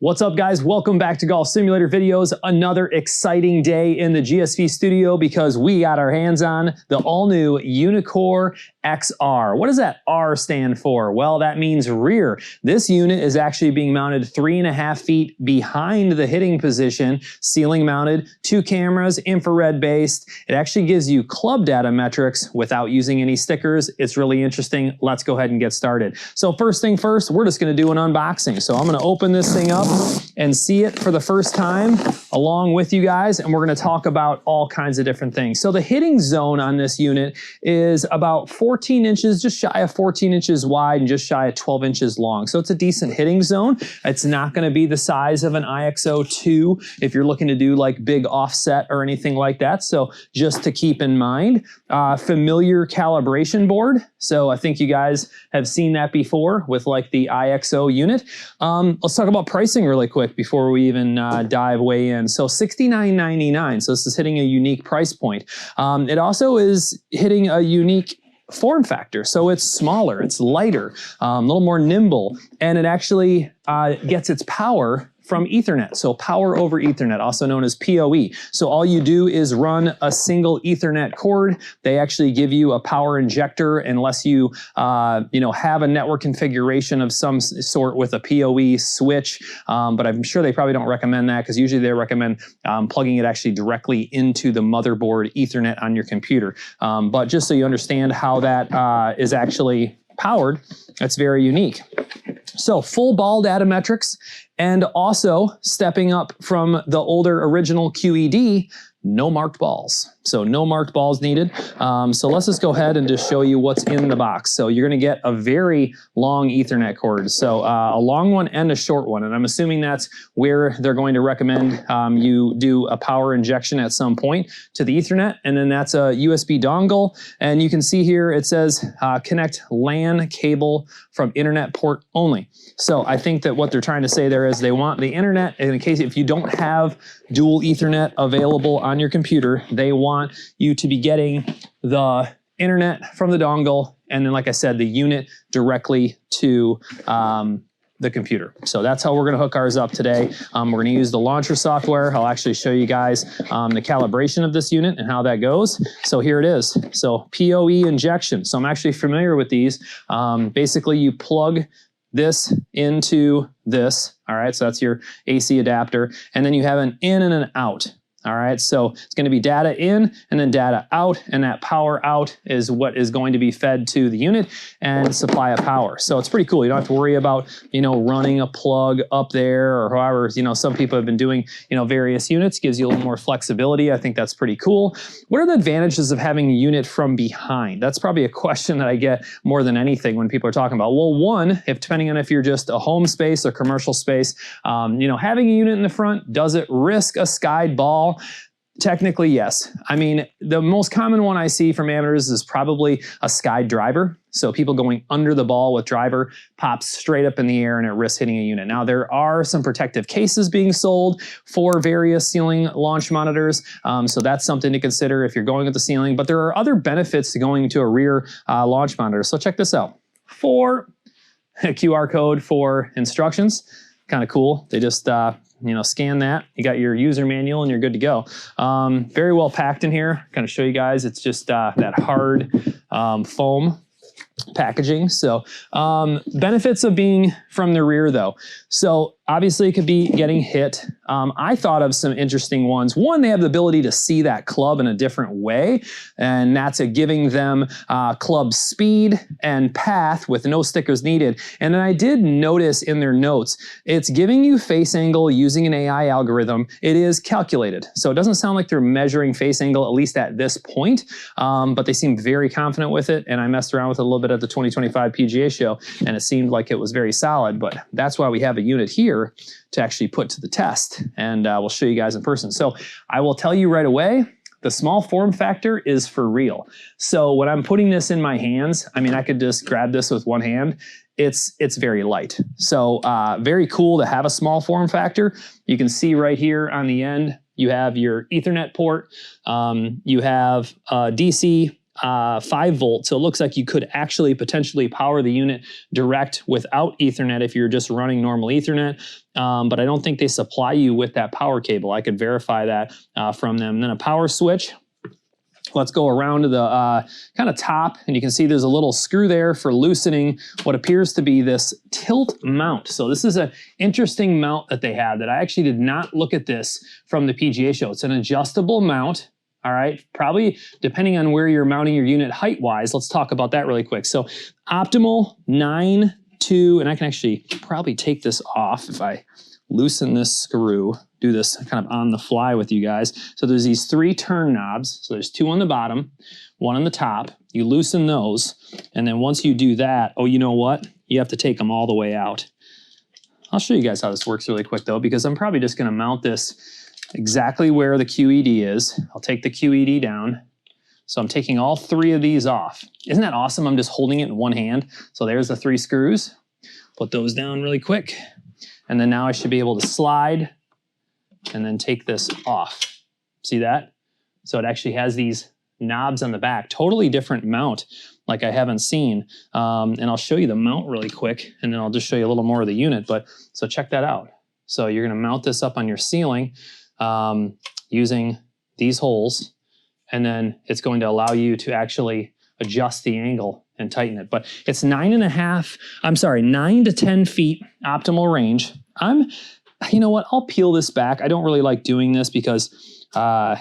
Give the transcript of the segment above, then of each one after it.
What's up, guys? Welcome back to Golf Simulator Videos. Another exciting day in the GSV studio because we got our hands on the all-new UNEEKOR XR. What does that R stand for? Well, that means rear. This unit is actually being mounted 3.5 feet behind the hitting position, ceiling mounted, 2 cameras, infrared based. It actually gives you club data metrics without using any stickers. It's really interesting. Let's go ahead and get started. So first thing first, we're just gonna do an unboxing. So I'm gonna open this thing up and see it for the first time along with you guys, and we're gonna talk about all kinds of different things. So the hitting zone on this unit is about 14 inches, just shy of 14 inches wide and just shy of 12 inches long. So it's a decent hitting zone. It's not gonna be the size of an IXO2 if you're looking to do like big offset or anything like that. So just to keep in mind, familiar calibration board. So I think you guys have seen that before with like the IXO unit. Let's talk about pricing really quick before we even dive way in. So $69.99. So this is hitting a unique price point. It also is hitting a unique form factor. So it's smaller, it's lighter, a little more nimble, and it actually gets its power from Ethernet. So power over Ethernet, also known as PoE. So all you do is run a single Ethernet cord. They actually give you a power injector unless you, have a network configuration of some sort with a PoE switch. But I'm sure they probably don't recommend that because usually they recommend plugging it actually directly into the motherboard Ethernet on your computer. But just so you understand how that is actually powered, it's very unique. So full ball data metrics, and also stepping up from the older original QED, no marked balls. So no marked balls needed. So let's just go ahead and just show you what's in the box. So you're gonna get a very long Ethernet cord. So a long one and a short one. And I'm assuming that's where they're going to recommend you do a power injection at some point to the Ethernet. And then that's a USB dongle. And you can see here, it says connect LAN cable from internet port only. So I think that what they're trying to say there is they want the internet, in case if you don't have dual Ethernet available on your computer, they want you to be getting the internet from the dongle, and then like I said, the unit directly to the computer. So that's how we're gonna hook ours up today. We're gonna use the launcher software. I'll actually show you guys the calibration of this unit and how that goes. So here it is. So PoE injection. So I'm actually familiar with these. Basically you plug this into this, all right? So that's your AC adapter. And then you have an in and an out. All right, so it's going to be data in and then data out, and that power out is what is going to be fed to the unit and supply of power. So it's pretty cool. You don't have to worry about, running a plug up there or however, some people have been doing, various units. Gives you a little more flexibility. I think that's pretty cool. What are the advantages of having a unit from behind? That's probably a question that I get more than anything when people are talking about, well, one, depending on if you're just a home space or commercial space, having a unit in the front, does it risk a skied ball? Technically, yes. I mean, the most common one I see from amateurs is probably a skied driver. So people going under the ball with driver pops straight up in the air and it risks hitting a unit. Now there are some protective cases being sold for various ceiling launch monitors. So that's something to consider if you're going at the ceiling, but there are other benefits to going to a rear launch monitor. So check this out. For a QR code for instructions, kind of cool. They just, scan that. You got your user manual and you're good to go. Very well packed in here. Kind of show you guys. It's just that hard foam packaging. So benefits of being from the rear though. So obviously it could be getting hit. I thought of some interesting ones. One, they have the ability to see that club in a different way, and that's giving them club speed and path with no stickers needed. And then I did notice in their notes, it's giving you face angle using an AI algorithm. It is calculated. So it doesn't sound like they're measuring face angle, at least at this point, but they seem very confident with it. And I messed around with it a little bit at the 2025 PGA show, and it seemed like it was very solid, but that's why we have a unit here to actually put to the test, and we'll show you guys in person. So I will tell you right away, the small form factor is for real. So when I'm putting this in my hands, I mean, I could just grab this with one hand. It's very light. So very cool to have a small form factor. You can see right here on the end, you have your Ethernet port. You have DC 5 volt, so it looks like you could actually potentially power the unit direct without Ethernet if you're just running normal Ethernet, but I don't think they supply you with that power cable. I could verify that from them. And then a power switch. Let's go around to the kind of top, and you can see there's a little screw there for loosening what appears to be this tilt mount. So this is an interesting mount that they have that I actually did not look at this from the PGA show. It's an adjustable mount. All right, probably depending on where you're mounting your unit height-wise. Let's talk about that really quick. So optimal 9 to, and I can actually probably take this off if I loosen this screw, do this kind of on the fly with you guys. So there's these 3 turn knobs. So there's 2 on the bottom, 1 on the top. You loosen those, and then once you do that, oh, you know what? You have to take them all the way out. I'll show you guys how this works really quick though, because I'm probably just gonna mount this exactly where the QED is. I'll take the QED down. So I'm taking all 3 of these off. Isn't that awesome? I'm just holding it in one hand. So there's the 3 screws. Put those down really quick. And then now I should be able to slide and then take this off. See that? So it actually has these knobs on the back. Totally different mount like I haven't seen. And I'll show you the mount really quick, and then I'll just show you a little more of the unit. But so check that out. So you're gonna mount this up on your ceiling using these holes, and then it's going to allow you to actually adjust the angle and tighten it. But it's 9 to 10 feet optimal range. You know what, I'll peel this back. I don't really like doing this because I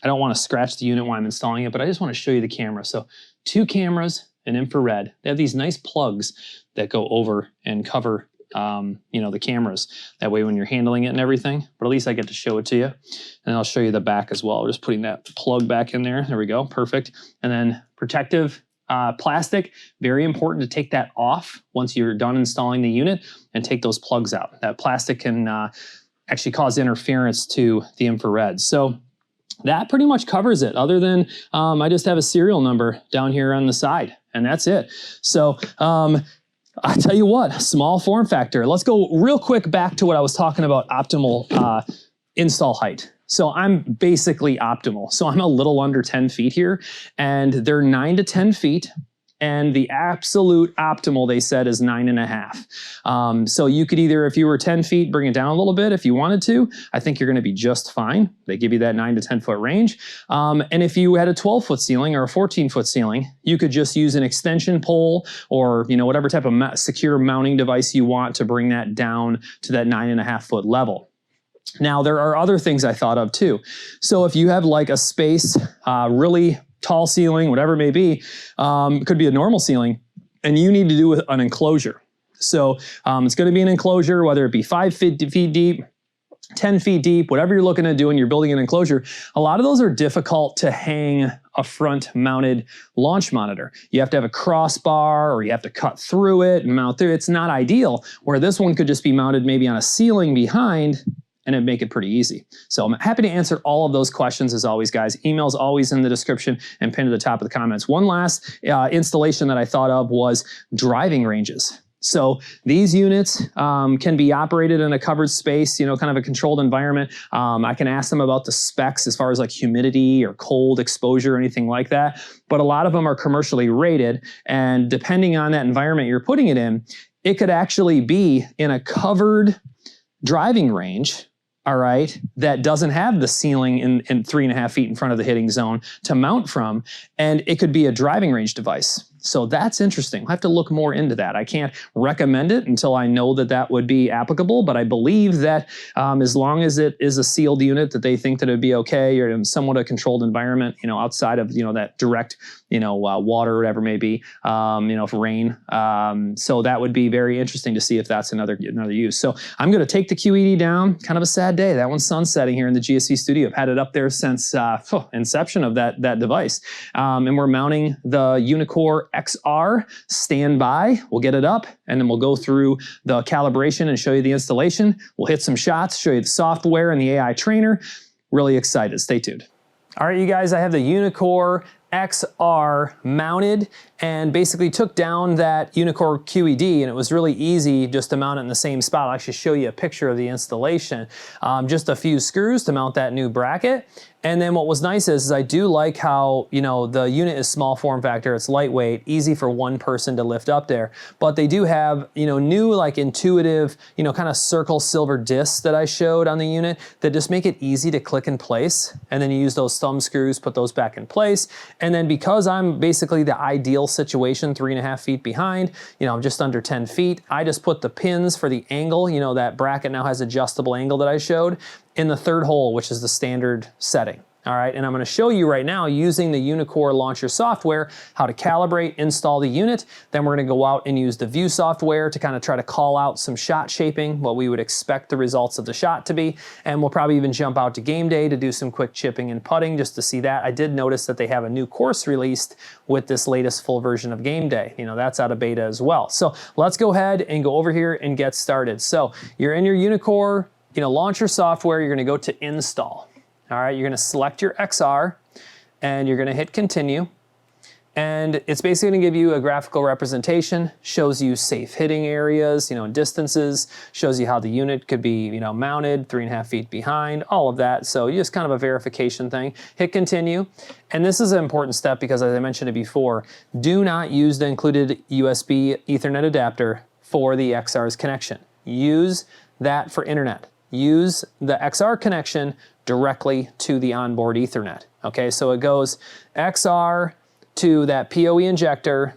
don't want to scratch the unit while I'm installing it, but I just want to show you the camera. So 2 cameras and infrared. They have these nice plugs that go over and cover you know, the cameras. That way when you're handling it and everything, but at least I get to show it to you. And I'll show you the back as well. Just putting that plug back in there. There we go, perfect. And then protective plastic, very important to take that off once you're done installing the unit and take those plugs out. That plastic can actually cause interference to the infrared. So that pretty much covers it, other than I just have a serial number down here on the side, and that's it. So I tell you what, small form factor. Let's go real quick back to what I was talking about, optimal install height. So I'm basically optimal. So I'm a little under 10 feet here, and they're 9 to 10 feet. And the absolute optimal, they said, is 9.5. So you could either, if you were 10 feet, bring it down a little bit if you wanted to. I think you're gonna be just fine. They give you that 9 to 10 foot range. And if you had a 12-foot ceiling or a 14-foot ceiling, you could just use an extension pole or, you know, whatever type of secure mounting device you want to bring that down to that 9.5 foot level. Now, there are other things I thought of too. So if you have like a space, really tall ceiling, whatever it may be, it could be a normal ceiling, and you need to do an enclosure. So it's gonna be an enclosure, whether it be 5 feet deep, 10 feet deep, whatever you're looking to do and you're building an enclosure. A lot of those are difficult to hang a front mounted launch monitor. You have to have a crossbar, or you have to cut through it and mount through it. It's not ideal, where this one could just be mounted maybe on a ceiling behind, and it'd make it pretty easy. So I'm happy to answer all of those questions as always, guys. Email's always in the description and pinned to the top of the comments. One last installation that I thought of was driving ranges. So these units can be operated in a covered space, you know, kind of a controlled environment. I can ask them about the specs as far as like humidity or cold exposure or anything like that. But a lot of them are commercially rated, and depending on that environment you're putting it in, it could actually be in a covered driving range, all right, that doesn't have the ceiling in 3.5 feet in front of the hitting zone to mount from, and it could be a driving range device. So that's interesting. I'll have to look more into that. I can't recommend it until I know that that would be applicable, but I believe that as long as it is a sealed unit, that they think that it'd be okay, or in somewhat a controlled environment, you know, outside of, you know, that direct, you know, water or whatever it may be, you know, if rain. So that would be very interesting to see if that's another use. So I'm going to take the QED down. Kind of a sad day. That one's sunsetting here in the GSV studio. I've had it up there since inception of that device. And we're mounting the UNEEKOR XR. Stand by. We'll get it up, and then we'll go through the calibration and show you the installation. We'll hit some shots, show you the software and the AI trainer. Really excited. Stay tuned. All right, you guys, I have the UNEEKOR XR mounted and basically took down that UNEEKOR QED, and it was really easy just to mount it in the same spot. I'll actually show you a picture of the installation. Just a few screws to mount that new bracket. And then what was nice is I do like how, you know, the unit is small form factor, it's lightweight, easy for one person to lift up there. But they do have, you know, new like intuitive, you know, kind of circle silver discs that I showed on the unit that just make it easy to click in place. And then you use those thumb screws, put those back in place. And then because I'm basically the ideal situation, 3.5 feet behind, you know, just under 10 feet, I just put the pins for the angle, you know, that bracket now has adjustable angle that I showed, in the third hole, which is the standard setting. All right, and I'm gonna show you right now using the UNEEKOR launcher software how to calibrate, install the unit. Then we're gonna go out and use the view software to kind of try to call out some shot shaping, what we would expect the results of the shot to be. And we'll probably even jump out to game day to do some quick chipping and putting just to see that. I did notice that they have a new course released with this latest full version of game day. You know, that's out of beta as well. So let's go ahead and go over here and get started. So you're in your UNEEKOR, you know, launcher software, you're gonna go to install. All right, you're gonna select your XR and you're gonna hit continue. And it's basically gonna give you a graphical representation, shows you safe hitting areas, you know, distances, shows you how the unit could be, you know, mounted 3.5 feet behind, all of that. So just kind of a verification thing. Hit continue. And this is an important step because as I mentioned it before, do not use the included USB Ethernet adapter for the XR's connection. Use that for internet. Use the XR connection directly to the onboard Ethernet. Okay, so it goes XR to that PoE injector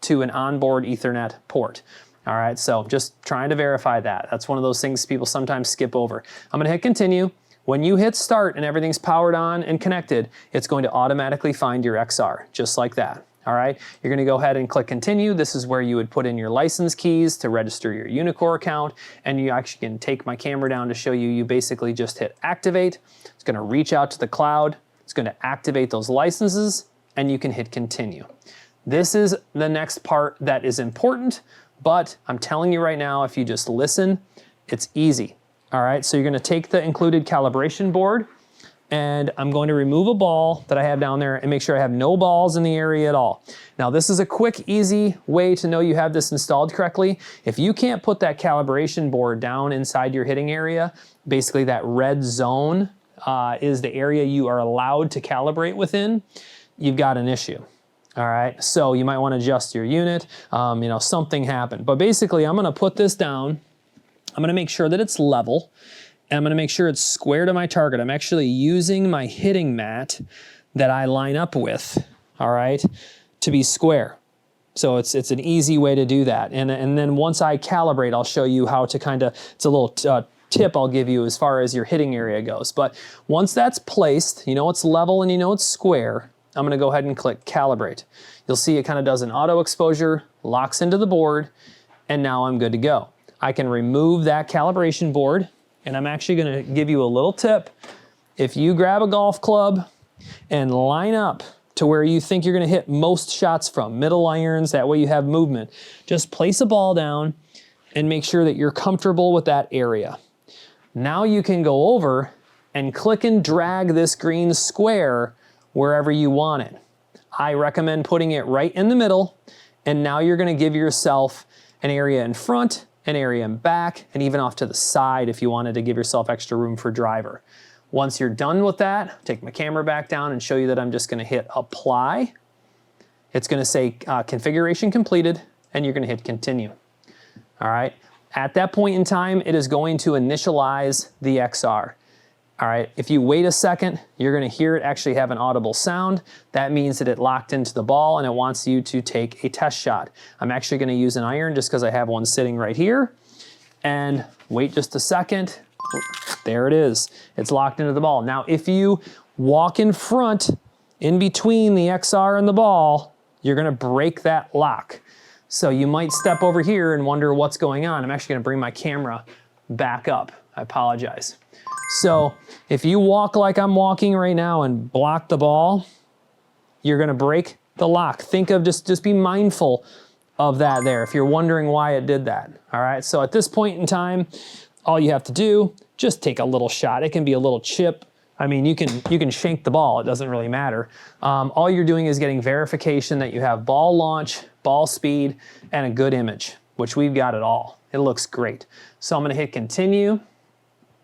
to an onboard Ethernet port. All right, so just trying to verify that. That's one of those things people sometimes skip over. I'm gonna hit continue. When you hit start and everything's powered on and connected, it's going to automatically find your XR, just like that. All right, you're gonna go ahead and click continue. This is where you would put in your license keys to register your UNEEKOR account, and you actually can take my camera down to show you, you basically just hit activate. It's gonna reach out to the cloud, it's gonna activate those licenses, and you can hit continue. This is the next part that is important, but I'm telling you right now, if you just listen, it's easy. All right, so you're gonna take the included calibration board, and I'm going to remove a ball that I have down there and make sure I have no balls in the area at all. Now this is a quick, easy way to know you have this installed correctly. If you can't put that calibration board down inside your hitting area, basically that red zone is the area you are allowed to calibrate within, you've got an issue. All right, so you might want to adjust your unit, you know, something happened. But basically I'm gonna put this down, I'm gonna make sure that it's level, and I'm gonna make sure it's square to my target. I'm actually using my hitting mat that I line up with, all right, to be square. So it's an easy way to do that. And then once I calibrate, I'll show you how to kind of, it's a little tip I'll give you as far as your hitting area goes. But once that's placed, you know it's level and you know it's square, I'm gonna go ahead and click calibrate. You'll see it kind of does an auto exposure, locks into the board, and now I'm good to go. I can remove that calibration board, and I'm actually gonna give you a little tip. If you grab a golf club and line up to where you think you're gonna hit most shots from, middle irons, that way you have movement, just place a ball down and make sure that you're comfortable with that area. Now you can go over and click and drag this green square wherever you want it. I recommend putting it right in the middle, and now you're gonna give yourself an area in front, an area in back, and even off to the side if you wanted to give yourself extra room for driver. Once you're done with that, take my camera back down and show you that I'm just gonna hit apply. It's gonna say configuration completed, and you're gonna hit continue. All right, at that point in time, it is going to initialize the XR. All right, if you wait a second, you're gonna hear it actually have an audible sound. That means that it locked into the ball and it wants you to take a test shot. I'm actually gonna use an iron just because I have one sitting right here. And wait just a second. There it is. It's locked into the ball. Now, if you walk in front, in between the XR and the ball, you're gonna break that lock. So you might step over here and wonder what's going on. I'm actually gonna bring my camera back up. I apologize. So if you walk like I'm walking right now and block the ball, you're gonna break the lock. Think of just be mindful of that there if you're wondering why it did that. All right, so at this point in time, all you have to do, just take a little shot. It can be a little chip, I mean, you can shank the ball, it doesn't really matter. All you're doing is getting verification that you have ball launch, ball speed, and a good image, which we've got it all. It looks great. So I'm gonna hit continue,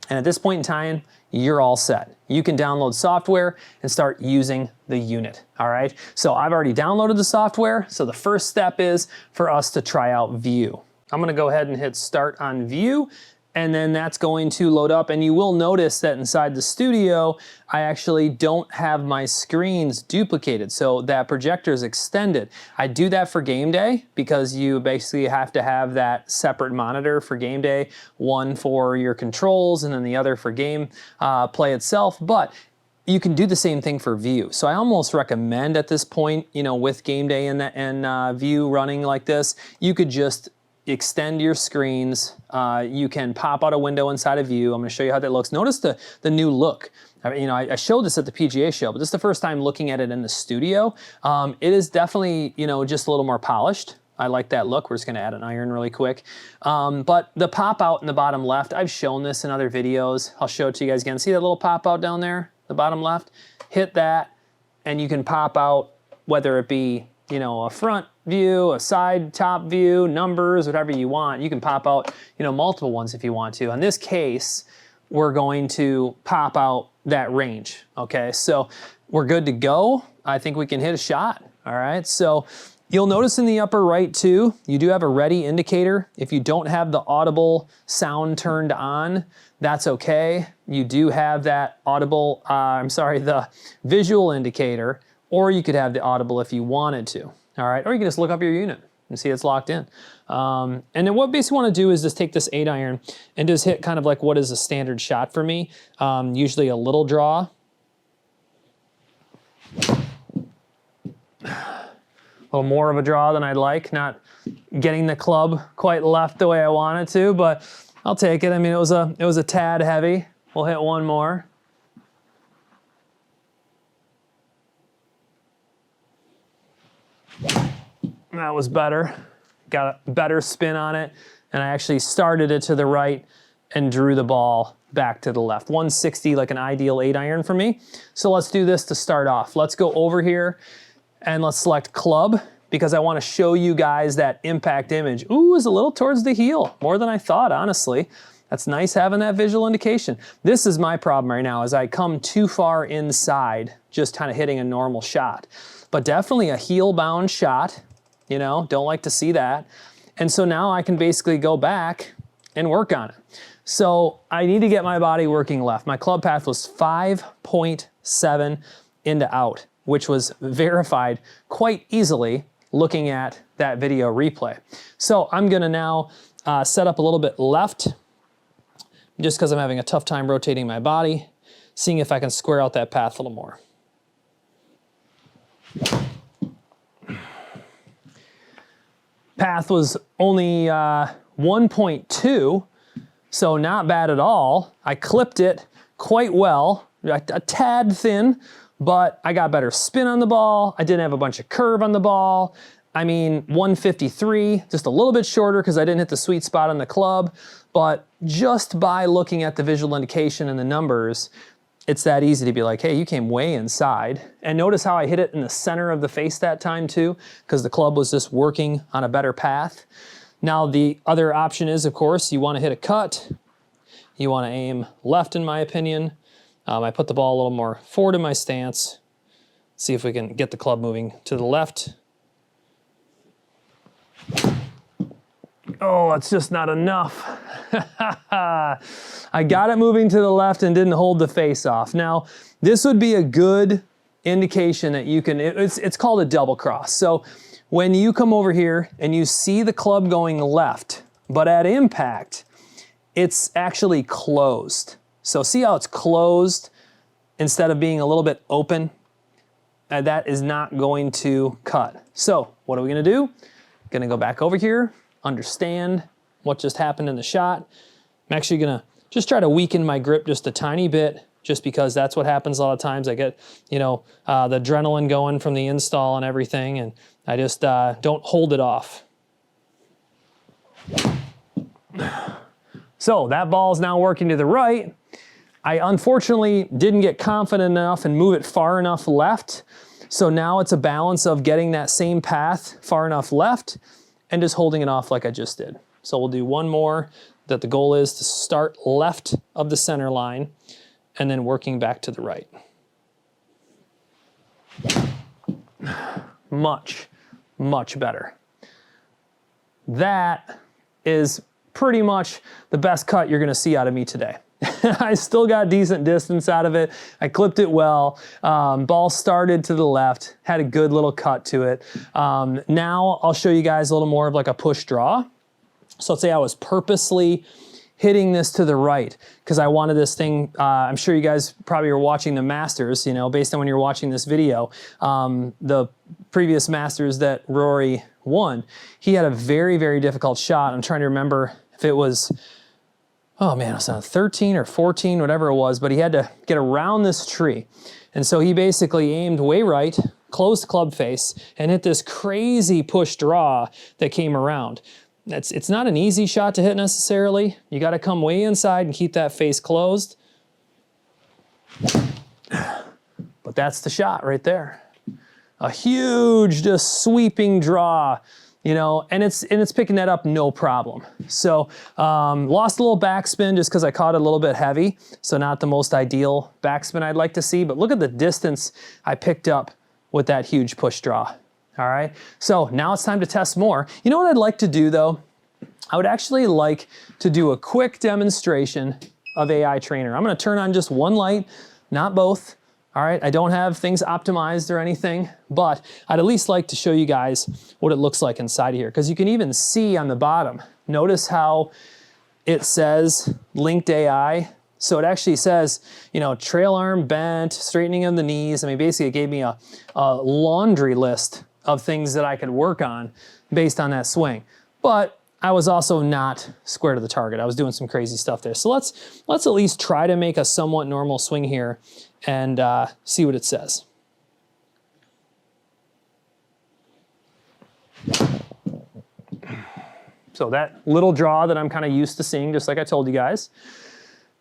and at this point in time, you're all set. You can download software and start using the unit, all right? So I've already downloaded the software, so the first step is for us to try out View. I'm gonna go ahead and hit start on View, and then that's going to load up, and you will notice that inside the studio, I actually don't have my screens duplicated, so that projector is extended. I do that for game day because you basically have to have that separate monitor for game day, one for your controls and then the other for game play itself, but you can do the same thing for View. So I almost recommend at this point, you know, with game day and View running like this, you could just extend your screens. You can pop out a window inside of View. I'm gonna show you how that looks. Notice the new look. I mean, you know, I showed this at the PGA show, but this is the first time looking at it in the studio. It is definitely, you know, just a little more polished. I like that look. We're just gonna add an iron really quick. But the pop out in the bottom left, I've shown this in other videos. I'll show it to you guys again. See that little pop out down there, the bottom left? Hit that, and you can pop out, whether it be, you know, a front view, a side top view, numbers, whatever you want. You can pop out, you know, multiple ones if you want to. In this case, we're going to pop out that range, okay? So we're good to go. I think we can hit a shot, all right? So you'll notice in the upper right too, you do have a ready indicator. If you don't have the audible sound turned on, that's okay. You do have that audible, the visual indicator, or you could have the audible if you wanted to. All right, or you can just look up your unit and see it's locked in. And then what basically want to do is just take this 8-iron and just hit kind of like what is a standard shot for me. Usually a little draw. A little more of a draw than I'd like, not getting the club quite left the way I wanted to, but I'll take it. I mean, it was a tad heavy. We'll hit one more. That was better. Got a better spin on it, and I actually started it to the right and drew the ball back to the left. 160, like an ideal 8-iron for me. So let's do this to start off. Let's go over here and let's select club, because I want to show you guys that impact image. Ooh, is a little towards the heel, more than I thought, honestly. That's nice having that visual indication. This is my problem right now, is I come too far inside, just kind of hitting a normal shot. But definitely a heel-bound shot, you know, don't like to see that. And so now I can basically go back and work on it. So I need to get my body working left. My club path was 5.7 into out, which was verified quite easily looking at that video replay. So I'm gonna now set up a little bit left, just because I'm having a tough time rotating my body, seeing if I can square out that path a little more. Path was only 1.2, so not bad at all. I clipped it quite well, a tad thin, but I got better spin on the ball. I didn't have a bunch of curve on the ball. I mean, 153, just a little bit shorter because I didn't hit the sweet spot on the club, but just by looking at the visual indication and the numbers, it's that easy to be like, hey, you came way inside. And notice how I hit it in the center of the face that time too, because the club was just working on a better path. Now the other option is, of course, you want to hit a cut. You want to aim left, in my opinion. I put the ball a little more forward in my stance. See if we can get the club moving to the left. Oh, it's just not enough. I got it moving to the left and didn't hold the face off. Now, this would be a good indication that you can, it's called a double cross. So when you come over here and you see the club going left, but at impact, it's actually closed. So see how it's closed instead of being a little bit open? That is not going to cut. So what are we gonna do? Gonna go back over here, understand what just happened in the shot. I'm actually gonna just try to weaken my grip just a tiny bit, just because that's what happens a lot of times. I get, you know, the adrenaline going from the install and everything, and I just don't hold it off. So that ball is now working to the right. I unfortunately didn't get confident enough and move it far enough left. So now it's a balance of getting that same path far enough left and just holding it off like I just did. So we'll do one more, that the goal is to start left of the center line and then working back to the right. Much, much better. That is pretty much the best cut you're gonna see out of me today. I still got decent distance out of it. I clipped it well. Ball started to the left, had a good little cut to it. Now I'll show you guys a little more of like a push draw. So let's say I was purposely hitting this to the right because I wanted this thing, I'm sure you guys probably were watching the Masters, you know, based on when you're watching this video. The previous Masters that Rory won, he had a very, very difficult shot. I'm trying to remember if it was, oh man, it was on 13 or 14, whatever it was, but he had to get around this tree. And so he basically aimed way right, closed club face, and hit this crazy push draw that came around. It's not an easy shot to hit necessarily. You got to come way inside and keep that face closed. But that's the shot right there. A huge, just sweeping draw, you know, and it's picking that up no problem. So lost a little backspin just because I caught it a little bit heavy. So not the most ideal backspin I'd like to see, but look at the distance I picked up with that huge push draw. All right, so now it's time to test more. You know what I'd like to do though? I would actually like to do a quick demonstration of AI Trainer. I'm gonna turn on just one light, not both. All right, I don't have things optimized or anything, but I'd at least like to show you guys what it looks like inside of here, because you can even see on the bottom, notice how it says linked AI. So it actually says, you know, trail arm bent, straightening of the knees. I mean, basically it gave me a laundry list of things that I could work on based on that swing. But I was also not square to the target. I was doing some crazy stuff there. So let's at least try to make a somewhat normal swing here and see what it says. So that little draw that I'm kind of used to seeing, just like I told you guys.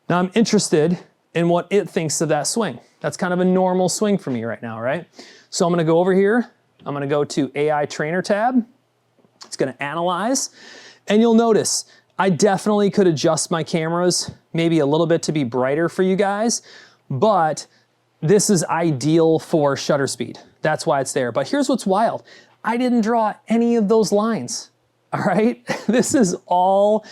Now I'm interested in what it thinks of that swing. That's kind of a normal swing for me right now, right? So I'm gonna go over here. I'm gonna go to AI Trainer tab. It's gonna analyze. And you'll notice, I definitely could adjust my cameras maybe a little bit to be brighter for you guys, but this is ideal for shutter speed. That's why it's there. But here's what's wild. I didn't draw any of those lines, all right? This is all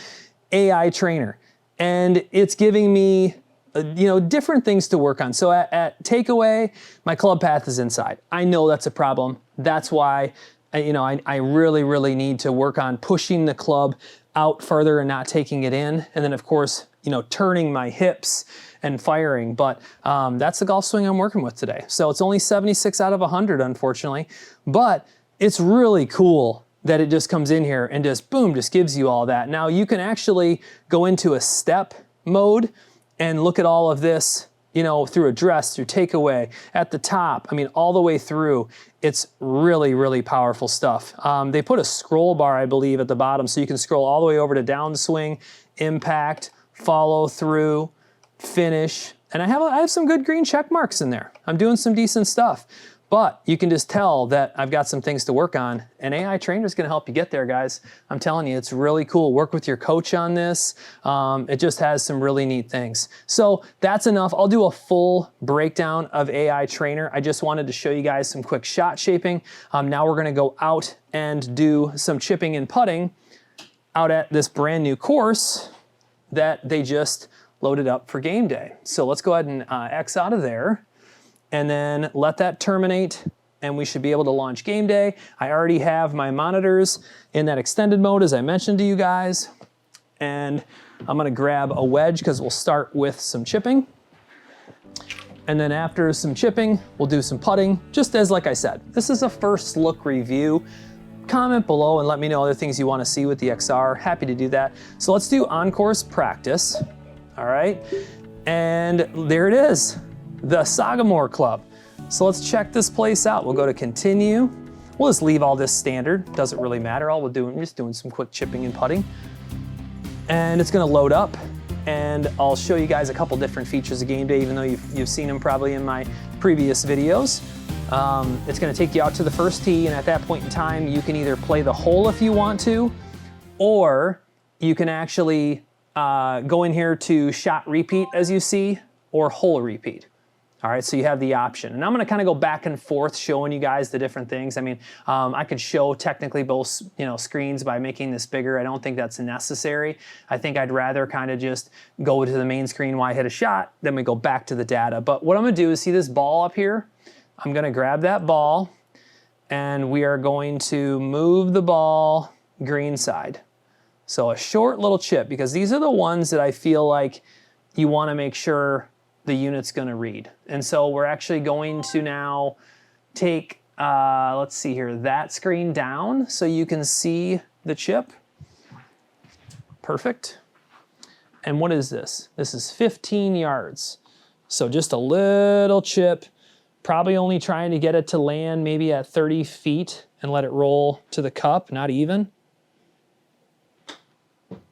AI Trainer. And it's giving me you know, different things to work on. So at takeaway, my club path is inside. I know that's a problem. That's why, you know, I really, really need to work on pushing the club out further and not taking it in. And then of course, you know, turning my hips and firing. But that's the golf swing I'm working with today. So it's only 76 out of 100, unfortunately, but it's really cool that it just comes in here and just boom, just gives you all that. Now you can actually go into a step mode and look at all of this, you know, through address, through takeaway, at the top, I mean, all the way through. It's really, really powerful stuff. They put a scroll bar, I believe, at the bottom, so you can scroll all the way over to downswing, impact, follow through, finish, and I have some good green check marks in there. I'm doing some decent stuff. But you can just tell that I've got some things to work on, and AI Trainer is gonna help you get there, guys. I'm telling you, it's really cool. Work with your coach on this. It just has some really neat things. So that's enough. I'll do a full breakdown of AI Trainer. I just wanted to show you guys some quick shot shaping. Now we're gonna go out and do some chipping and putting out at this brand new course that they just loaded up for game day. So let's go ahead and X out of there, and then let that terminate, and we should be able to launch game day. I already have my monitors in that extended mode, as I mentioned to you guys, and I'm gonna grab a wedge because we'll start with some chipping. And then after some chipping, we'll do some putting, just as like I said. This is a first look review. Comment below and let me know other things you wanna see with the XR. Happy to do that. So let's do on-course practice, all right? And there it is. The Sagamore Club. So let's check this place out. We'll go to continue. We'll just leave all this standard. Doesn't really matter. All we're doing, we're just doing some quick chipping and putting. And it's gonna load up. and I'll show you guys a couple different features of game day, even though you've seen them probably in my previous videos. It's gonna take you out to the first tee, and at that point in time, you can either play the hole if you want to, or you can actually go in here to shot repeat, as you see, or hole repeat. All right, so you have the option. And I'm gonna kind of go back and forth showing you guys the different things. I mean, I could show technically both screens by making this bigger. I don't think that's necessary. I think I'd rather kind of just go to the main screen while I hit a shot, then we go back to the data. But what I'm gonna do is see this ball up here? I'm gonna grab that ball, and we are going to move the ball green side. So a short little chip, because these are the ones that I feel like you wanna make sure the unit's gonna read. And so we're actually going to now take, let's see here, that screen down so you can see the chip. Perfect. And what is this? This is 15 yards. So just a little chip, probably only trying to get it to land maybe at 30 feet and let it roll to the cup, not even.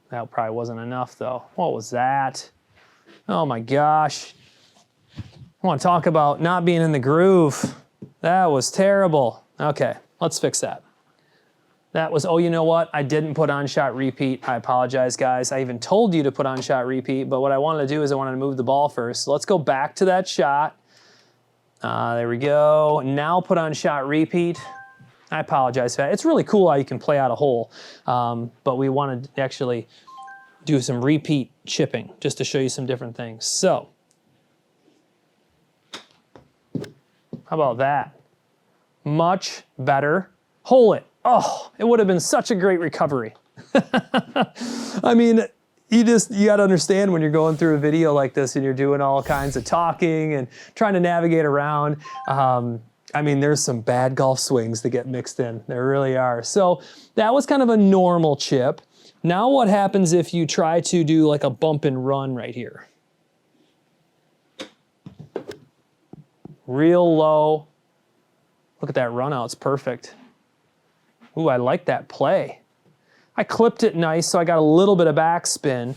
That probably wasn't enough though. What was that? Oh my gosh. I want to talk about not being in the groove. That was terrible. Okay, let's fix that. That was, oh, you know what? I didn't put on shot repeat. I apologize, guys. I even told you to put on shot repeat, but what I wanted to do is I wanted to move the ball first. So let's go back to that shot. There we go. Now put on shot repeat. I apologize for that. It's really cool how you can play out a hole, but we wanted to actually do some repeat chipping just to show you some different things. So, how about that? Much better. Hole it. Oh, it would have been such a great recovery. I mean, you gotta understand when you're going through a video like this and you're doing all kinds of talking and trying to navigate around. I mean, there's some bad golf swings that get mixed in. There really are. So that was kind of a normal chip. Now what happens if you try to do like a bump and run right here? Real low. Look at that run out, it's perfect. Ooh, I like that play. I clipped it nice, so I got a little bit of backspin.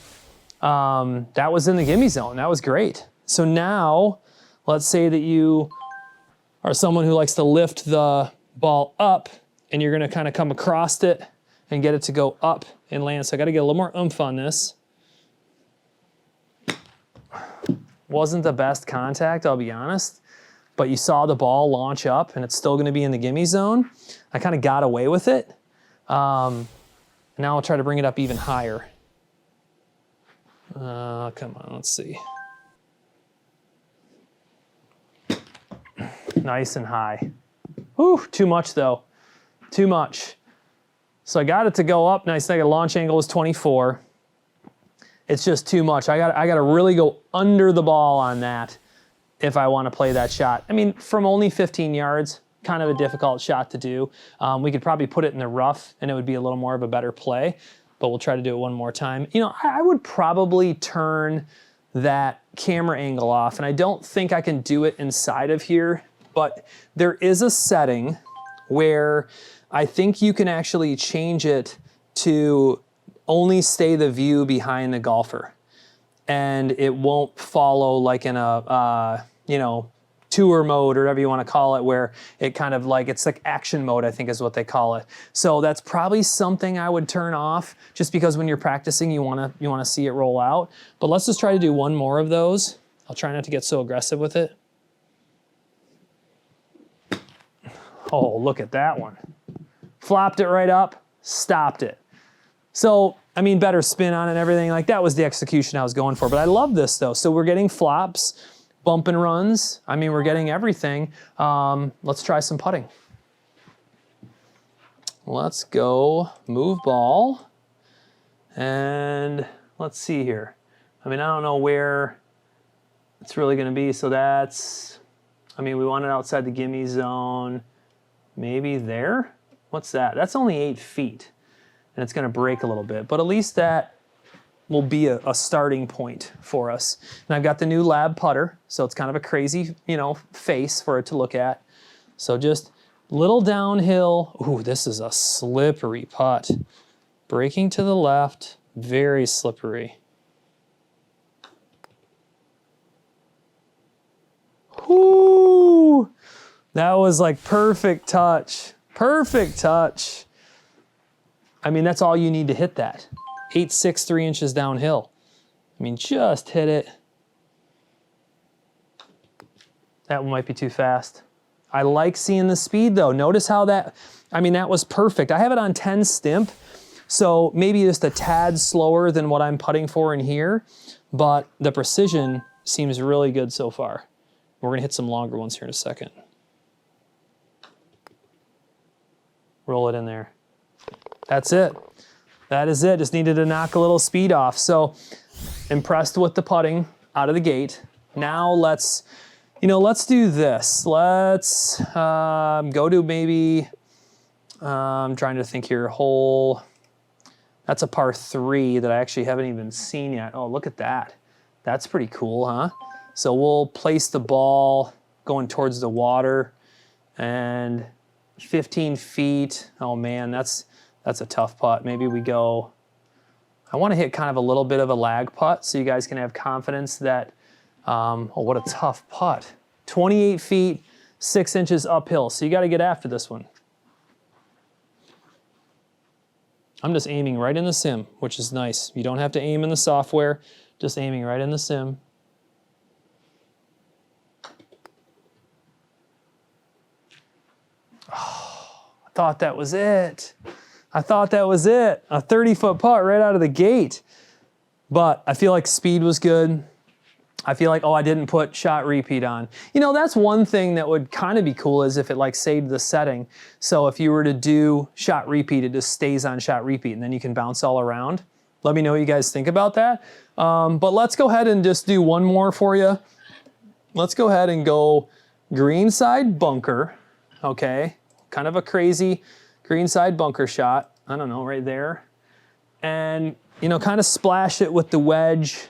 That was in the gimme zone, that was great. So now, let's say that you are someone who likes to lift the ball up, and you're gonna kind of come across it and get it to go up and land. So I gotta get a little more oomph on this. Wasn't the best contact, I'll be honest. But you saw the ball launch up and it's still gonna be in the gimme zone. I kind of got away with it. Now I'll try to bring it up even higher. Come on, let's see. Nice and high. Whew, too much though, too much. So I got it to go up nice. I got launch angle was 24. It's just too much. I got to really go under the ball on that if I want to play that shot. I mean, from only 15 yards, kind of a difficult shot to do. We could probably put it in the rough and it would be a little more of a better play, but we'll try to do it one more time. You know, I would probably turn that camera angle off, and I don't think I can do it inside of here, but there is a setting where I think you can actually change it to only stay the view behind the golfer, and it won't follow like in a, you know, tour mode or whatever you want to call it, where it kind of like, it's like action mode, I think is what they call it. So that's probably something I would turn off, just because when you're practicing, you want to see it roll out. But let's just try to do one more of those. I'll try not to get so aggressive with it. Oh, look at that one. Flopped it right up, stopped it. So, I mean, better spin on it and everything. Like, that was the execution I was going for. But I love this though. So we're getting flops, bump and runs. I mean, we're getting everything. Let's try some putting. Let's go move ball. And let's see here. I mean, I don't know where it's really gonna be. So that's, I mean, we want it outside the gimme zone. Maybe there? What's that? That's only 8 feet. And it's gonna break a little bit, but at least that will be a starting point for us. And I've got the new lab putter, so it's kind of a crazy, you know, face for it to look at. So just little downhill. Ooh, this is a slippery putt. Breaking to the left, very slippery. That was like perfect touch. Perfect touch. I mean, that's all you need to hit that. 8.6, 3 inches downhill. I mean, just hit it. That one might be too fast. I like seeing the speed though. Notice how that, I mean, that was perfect. I have it on 10 stimp, so maybe just a tad slower than what I'm putting for in here, but the precision seems really good so far. We're gonna hit some longer ones here in a second. Roll it in there. That's it. That is it. Just needed to knock a little speed off. So impressed with the putting out of the gate. Now let's do this. Let's go to maybe, I'm trying to think here, hole, that's a par 3 that I actually haven't even seen yet. Oh, look at that. That's pretty cool, huh? So we'll place the ball going towards the water and 15 feet. Oh man, that's a tough putt. Maybe we go, I want to hit kind of a little bit of a lag putt so you guys can have confidence that, oh, what a tough putt. 28 feet, 6 inches uphill. So you got to get after this one. I'm just aiming right in the sim, which is nice. You don't have to aim in the software, just aiming right in the sim. Oh, I thought that was it. I thought that was it. A 30-foot putt right out of the gate. But I feel like speed was good. I feel like, oh, I didn't put shot repeat on. You know, that's one thing that would kind of be cool is if it like saved the setting. So if you were to do shot repeat, it just stays on shot repeat and then you can bounce all around. Let me know what you guys think about that. But let's go ahead and just do one more for you. Let's go ahead and go greenside bunker. Okay, kind of a crazy greenside bunker shot. I don't know, right there. And, you know, kind of splash it with the wedge.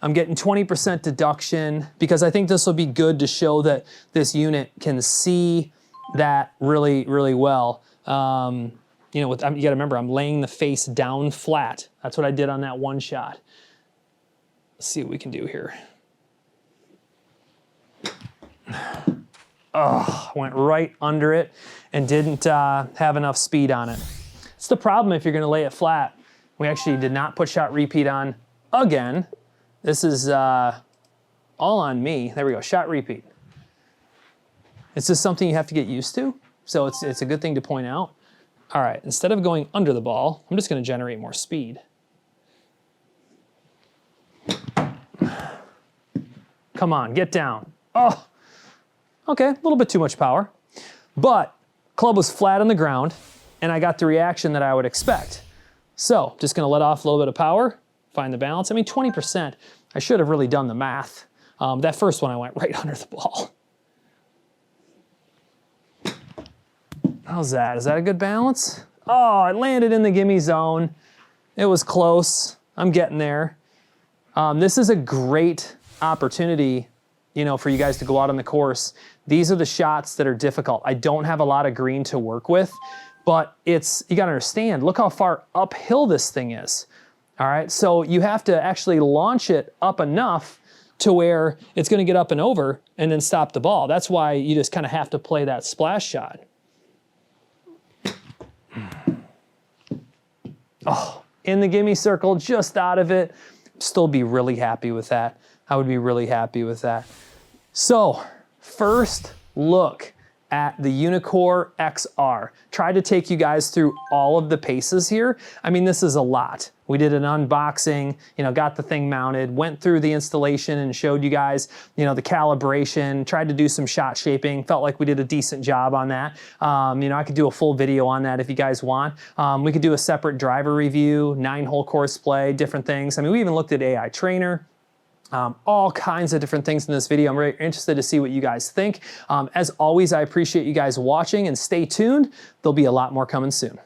I'm getting 20% deduction because I think this will be good to show that this unit can see that really, really well. You know, you gotta remember, I'm laying the face down flat. That's what I did on that one shot. Let's see what we can do here. Oh, went right under it and didn't have enough speed on it. It's the problem if you're gonna lay it flat. We actually did not put shot repeat on again. This is all on me. There we go, shot repeat. It's just something you have to get used to, so it's a good thing to point out. All right, instead of going under the ball, I'm just gonna generate more speed. Come on, get down. Oh, okay, a little bit too much power. But club was flat on the ground, and I got the reaction that I would expect. So, just gonna let off a little bit of power, find the balance. I mean, 20%, I should have really done the math. That first one, I went right under the ball. How's that? Is that a good balance? Oh, it landed in the gimme zone. It was close. I'm getting there. This is a great opportunity, you know, for you guys to go out on the course. These are the shots that are difficult. I don't have a lot of green to work with, but you gotta understand, look how far uphill this thing is. All right, so you have to actually launch it up enough to where it's gonna get up and over and then stop the ball. That's why you just kind of have to play that splash shot. Oh, in the gimme circle, just out of it. Still be really happy with that. I would be really happy with that. So, first look at the UNEEKOR XR. Tried to take you guys through all of the paces here. I mean, this is a lot. We did an unboxing, you know, got the thing mounted, went through the installation and showed you guys, you know, the calibration, tried to do some shot shaping, felt like we did a decent job on that. You know, I could do a full video on that if you guys want. We could do a separate driver review, 9-hole course play, different things. I mean, we even looked at AI Trainer. All kinds of different things in this video. I'm very interested to see what you guys think. As always, I appreciate you guys watching and stay tuned. There'll be a lot more coming soon.